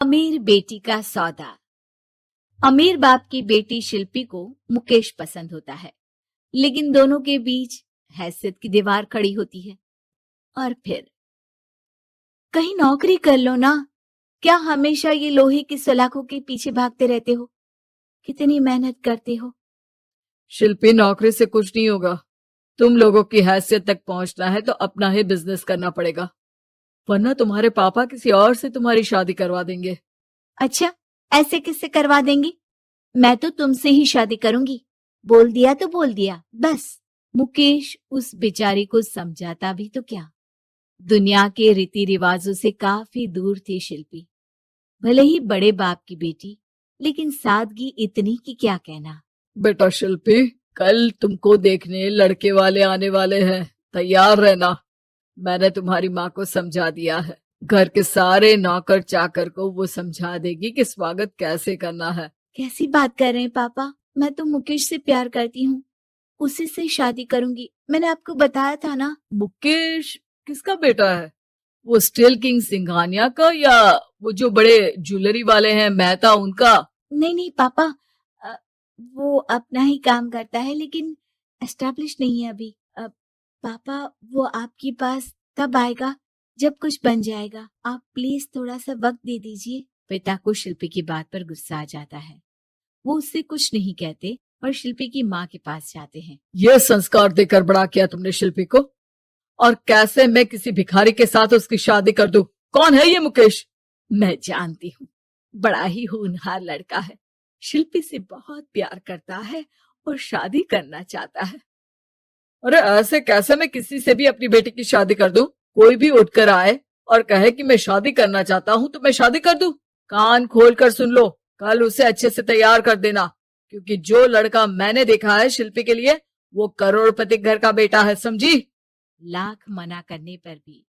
अमीर बेटी का सौदा। अमीर बाप की बेटी शिल्पी को मुकेश पसंद होता है, लेकिन दोनों के बीच हैसियत की दीवार खड़ी होती है। और फिर कहीं नौकरी कर लो ना, क्या हमेशा ये लोहे की सलाखों के पीछे भागते रहते हो? कितनी मेहनत करते हो। शिल्पी, नौकरी से कुछ नहीं होगा। तुम लोगों की हैसियत तक पहुंचना है तो अपना ही बिजनेस करना पड़ेगा, वरना तुम्हारे पापा किसी और से तुम्हारी शादी करवा देंगे। अच्छा, ऐसे किससे करवा देंगी? मैं तो तुमसे ही शादी करूंगी। बोल दिया तो बोल दिया, बस। मुकेश उस बेचारी को समझाता भी तो क्या। दुनिया के रीति रिवाजों से काफी दूर थी शिल्पी। भले ही बड़े बाप की बेटी, लेकिन सादगी इतनी कि क्या कहना। बेटा शिल्पी, कल तुमको देखने लड़के वाले आने वाले हैं, तैयार रहना। मैंने तुम्हारी माँ को समझा दिया है। घर के सारे नौकर चाकर को वो समझा देगी कि स्वागत कैसे करना है। कैसी बात कर रहे हैं पापा? मैं तो मुकेश से प्यार करती हूँ, उसी से शादी करूंगी। मैंने आपको बताया था ना। मुकेश किसका बेटा है? वो स्टील किंग सिंघानिया का, या वो जो बड़े ज्वेलरी वाले हैं मेहता, उनका? नहीं नहीं पापा, अ, वो अपना ही काम करता है, लेकिन एस्टेब्लिश नहीं है अभी। पापा, वो आपके पास तब आएगा जब कुछ बन जाएगा। आप प्लीज थोड़ा सा वक्त दे दीजिए। पिता को शिल्पी की बात पर गुस्सा आ जाता है। वो उससे कुछ नहीं कहते और शिल्पी की माँ के पास जाते हैं। ये संस्कार देकर बड़ा किया तुमने शिल्पी को, और कैसे मैं किसी भिखारी के साथ उसकी शादी कर दूं? कौन है ये मुकेश? मैं जानती हूँ, बड़ा ही होनहार लड़का है। शिल्पी से बहुत प्यार करता है और शादी करना चाहता है। अरे ऐसे कैसे मैं किसी से भी अपनी बेटी की शादी कर दूं? कोई भी उठकर आए और कहे कि मैं शादी करना चाहता हूं तो मैं शादी कर दूं? कान खोल कर सुन लो, कल उसे अच्छे से तैयार कर देना, क्योंकि जो लड़का मैंने देखा है शिल्पी के लिए, वो करोड़पति घर का बेटा है, समझी? लाख मना करने पर भी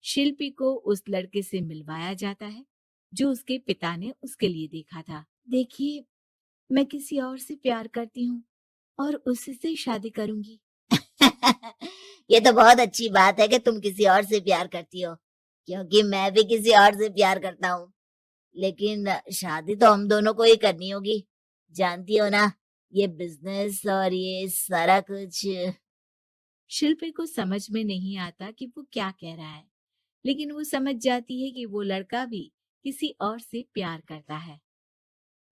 शिल्पी को उस लड़के से मिलवाया जाता है जो उसके पिता ने उसके लिए देखा था। देखिए, मैं किसी और से प्यार करती हूँ और उसी से शादी करूंगी। ये तो बहुत अच्छी बात है कि तुम किसी और से प्यार करती हो, क्योंकि मैं भी किसी और से प्यार करता हूँ। लेकिन शादी तो हम दोनों को ही करनी होगी, जानती हो ना, ये बिजनेस और ये सारा कुछ। शिल्पी को समझ में नहीं आता कि वो क्या कह रहा है, लेकिन वो समझ जाती है कि वो लड़का भी किसी और से प्यार करता है।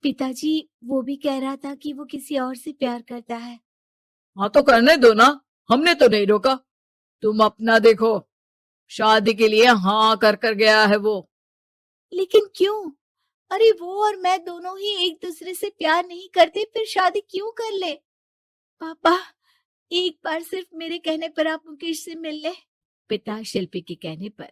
पिताजी, वो भी कह रहा था कि वो किसी और से प्यार करता है। हाँ तो करने दो ना, हमने तो नहीं रोका। तुम अपना देखो, शादी के लिए हाँ कर कर गया है वो। लेकिन क्यों? अरे वो और मैं दोनों ही एक दूसरे से प्यार नहीं करते, फिर शादी क्यों कर ले? पापा, एक बार सिर्फ मेरे कहने पर आप मुकेश से मिल ले। पिता शिल्पी के कहने पर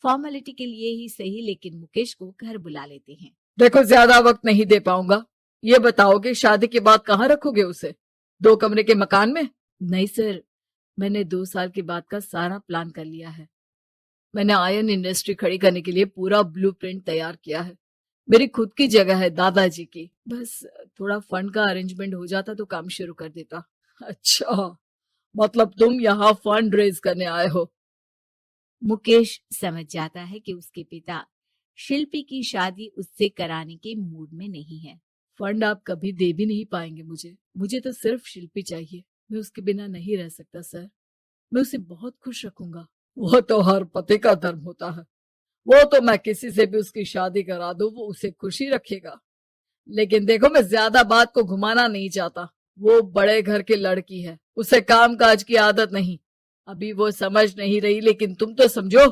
फॉर्मेलिटी के लिए ही सही, लेकिन मुकेश को घर बुला लेते हैं। देखो, ज्यादा वक्त नहीं दे पाऊंगा। ये बताओ कि शादी के बाद कहाँ रखोगे उसे? 2 कमरे के मकान में? नहीं सर, मैंने 2 साल के बाद का सारा प्लान कर लिया है। मैंने आयरन इंडस्ट्री खड़ी करने के लिए पूरा ब्लूप्रिंट तैयार किया है। मेरी खुद की जगह है, दादाजी की। बस थोड़ा फंड का अरेंजमेंट हो जाता तो काम शुरू कर देता। अच्छा, मतलब तुम यहाँ फंड रेज करने आए हो? मुकेश समझ जाता है कि उसके पिता शिल्पी की शादी उससे कराने के मूड में नहीं है। फंड आप कभी दे भी नहीं पाएंगे मुझे तो सिर्फ शिल्पी चाहिए। मैं उसके बिना नहीं रह सकता सर। मैं उसे बहुत खुश रखूंगा। वो तो हर पति का धर्म होता है। वो तो मैं किसी से भी उसकी शादी करा दूं, वो उसे खुशी रखेगा। लेकिन देखो, मैं ज्यादा बात को घुमाना नहीं चाहता। वो बड़े घर की लड़की है, उसे काम काज की आदत नहीं। अभी वो समझ नहीं रही, लेकिन तुम तो समझो।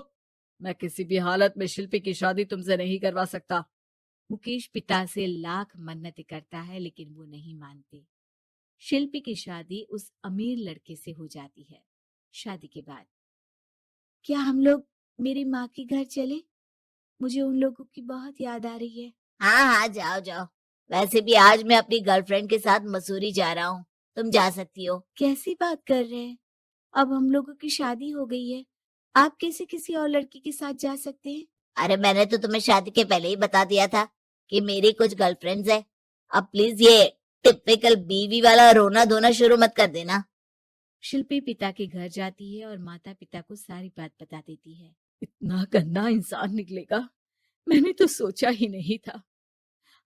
मैं किसी भी हालत में शिल्पी की शादी तुमसे नहीं करवा सकता। मुकेश पिता से लाख मन्नतें करता है, लेकिन वो नहीं मानते। शिल्पी की शादी उस अमीर लड़के से हो जाती है। शादी के बाद क्या हम लोग मेरी माँ के घर चले? मुझे उन लोगों की बहुत याद आ रही है। हाँ हाँ, जाओ जाओ। वैसे भी आज मैं अपनी गर्लफ्रेंड के साथ मसूरी जा रहा हूँ, तुम जा सकती हो। कैसी बात कर रहे हैं? अब हम लोगों की शादी हो गई है, आप कैसे किसी और लड़की के साथ जा सकते हैं? अरे मैंने तो तुम्हें शादी के पहले ही बता दिया था कि मेरी कुछ गर्लफ्रेंड्स है। अब प्लीज ये टिपिकल बीवी वाला रोना धोना शुरू मत कर देना। शिल्पी पिता के घर जाती है और माता पिता को सारी बात बता देती है। इतना गंदा इंसान निकलेगा मैंने तो सोचा ही नहीं था।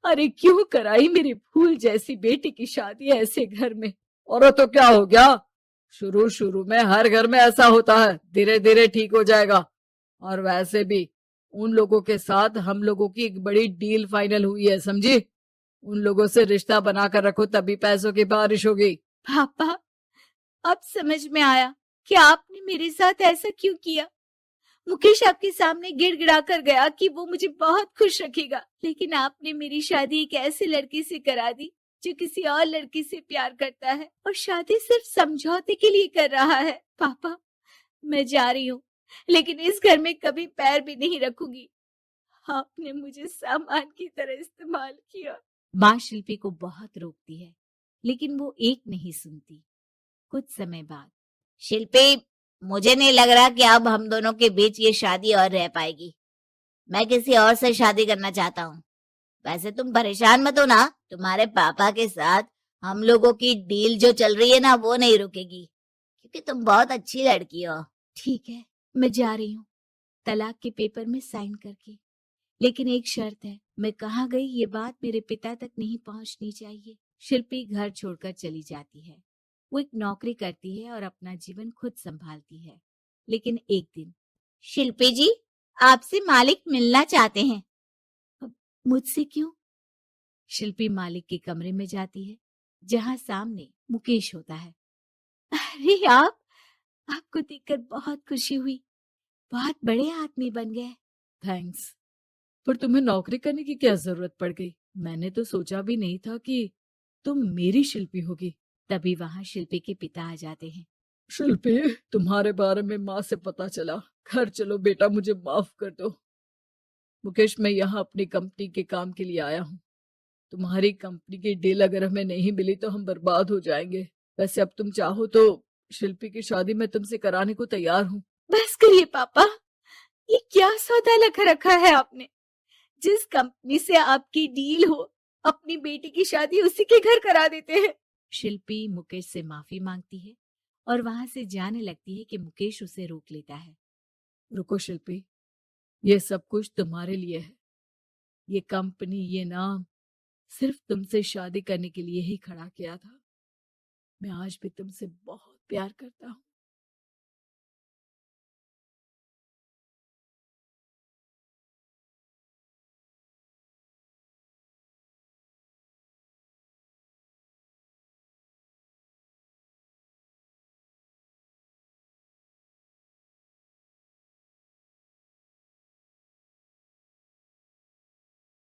अरे क्यों कराई मेरी फूल जैसी बेटी की शादी ऐसे घर में। और तो क्या हो गया, शुरू शुरू में हर घर में ऐसा होता है, धीरे धीरे ठीक हो जाएगा। और वैसे भी उन लोगों के साथ हम लोगों की एक बड़ी डील फाइनल हुई है, समझी। उन लोगों से रिश्ता बनाकर रखो, तभी पैसों की बारिश होगी। पापा, अब समझ में आया कि आपने मेरे साथ ऐसा क्यों किया। मुकेश आपके सामने गिड़गिड़ा कर गया कि वो मुझे बहुत खुश रखेगा, लेकिन आपने मेरी शादी एक ऐसे लड़के से करा दी जो किसी और लड़की से प्यार करता है और शादी सिर्फ समझौते के लिए कर रहा है। पापा, मैं जा रही हूँ, लेकिन इस घर में कभी पैर भी नहीं रखूंगी। आपने मुझे सामान की तरह इस्तेमाल किया। माँ शिल्पी को बहुत रोकती है, लेकिन वो एक नहीं सुनती। कुछ समय बाद, शिल्पी, मुझे नहीं लग रहा कि अब हम दोनों के बीच ये शादी और रह पाएगी। मैं किसी और से शादी करना चाहता हूँ। वैसे तुम परेशान मत हो ना, तुम्हारे पापा के साथ हम लोगों की डील जो चल रही है ना, वो नहीं रुकेगी, क्योंकि तुम बहुत अच्छी लड़की हो। ठीक है, मैं जा रही हूँ, तलाक के पेपर में साइन करके। लेकिन एक शर्त है, मैं कहाँ गई ये बात मेरे पिता तक नहीं पहुंचनी चाहिए। शिल्पी घर छोड़कर चली जाती है। वो एक नौकरी करती है और अपना जीवन खुद संभालती है। लेकिन एक दिन, शिल्पी जी, आपसे मालिक मिलना चाहते हैं। अब मुझसे क्यों? शिल्पी मालिक के कमरे में जाती है, जहां सामने मुकेश होता है। अरे आपको देखकर बहुत खुशी हुई, बहुत बड़े आदमी बन गए। थैंक्स, पर तुम्हें नौकरी करने की क्या जरूरत पड़ गई। मैंने तो सोचा भी नहीं था कि तुम मेरी शिल्पी होगी। तभी वहां शिल्पी के पिता आ जाते हैं। शिल्पी, तुम्हारे बारे में माँ से पता चला। घर चलो बेटा, मुझे माफ कर दो। मुकेश, मैं यहाँ अपनी कंपनी के काम के लिए आया हूँ। तुम्हारी कंपनी की डील अगर हमें नहीं मिली तो हम बर्बाद हो जाएंगे। वैसे अब तुम चाहो तो शिल्पी की शादी मैं तुमसे कराने को तैयार हूँ। बस करिए पापा, ये क्या सौदा लगा रखा है आपने। जिस कंपनी से आपकी डील हो, अपनी बेटी की शादी उसी के घर करा देते हैं। शिल्पी मुकेश से माफी मांगती है और वहां से जाने लगती है कि मुकेश उसे रोक लेता है। रुको शिल्पी, ये सब कुछ तुम्हारे लिए है। ये कंपनी, ये नाम सिर्फ तुमसे शादी करने के लिए ही खड़ा किया था। मैं आज भी तुमसे बहुत प्यार करता हूँ।